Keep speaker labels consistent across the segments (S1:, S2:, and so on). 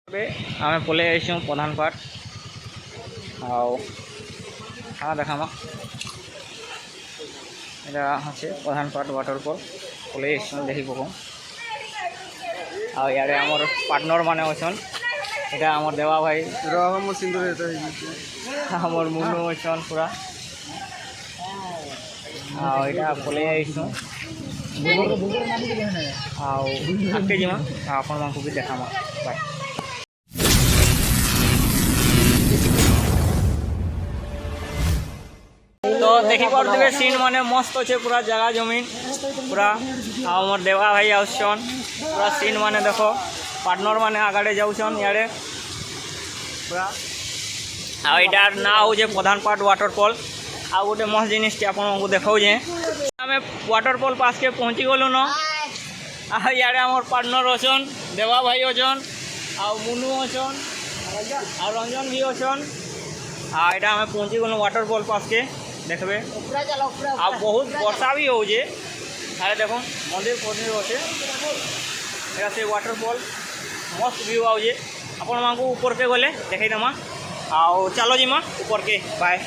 S1: आम पलि आईसूँ प्रधानपाट हाँ देखाम यहाँ हे प्रधानपाट वाटरफॉल पलि आईसूँ देखी पकूँ आर आमर पार्टनर माने अच्छा यहाँ आम देवा भाई आमर मुनु अच्छा पूरा यहाँ पलि आईसूँ आगे जीमा आपण मानक भी देखामा बाय। तो देखी पारे सीन माने मस्त अच्छे पूरा जगह जमीन पूरा आमर देवा भाई आसन पूरा सीन माने देखो पार्टनर माने आगे जाऊन इे पूरा आर ना हूँ प्रधानपाट वाटरफॉल आ गोटे मस्त जिनिस आपको देखा जे आम वाटरफॉल पास के पहुँची गलु न इे आमर पार्टनर अच्छन देवा भाई अच्छन आ मुनु अच्छन आ रंजन भी अच्छन यहाँ आम पहुँची गलु वाटरफॉल पास के देखबे आ बहुत वर्षा भी हो देख मंदिर फंदिर अच्छे यहाँ से वाटरफॉल मस्त व्यू आउे आपण मानक ऊपर के गले देखई देमा आओ चलो जीमा ऊपर के बाय।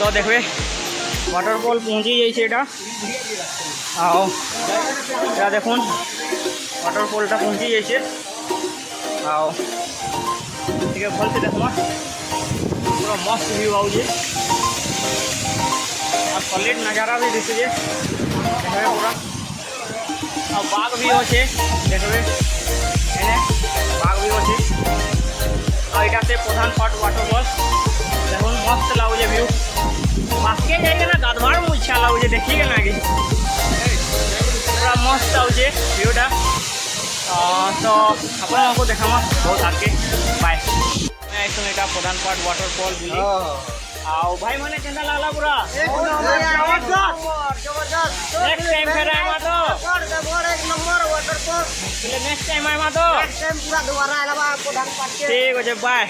S1: तो देखबे वाटरफॉल पहुँची जाइए आओ यहाँ देखुन वाटरफॉलटा पहुँची जाइए आओ ठीक है भल से देखमा पूरा मस्त व्यू आउे और सॉलिड नज़ारा भी दिखे देखबे पूरा और बाघ भी अच्छे देखबे बाघ भी अच्छे और यहाँ से प्रधानपाट वाटरफॉल देखो मस्त लगे व्यू पाके जाइए ना गाधवार में इच्छा लगे देखिए ना कि पूरा मस्त आउे व्यूटा तो आपको देखामा बहुत आगे बाय। मैं आईसूँ यहाँ प्रधानपाट वाटरफॉल बुली आओ भाई मैंने केंदा लागला पूरा नेक्स्ट टाइम फिर आएगा तो नेक्स्ट टाइम आएगा तो ठीक है बाय।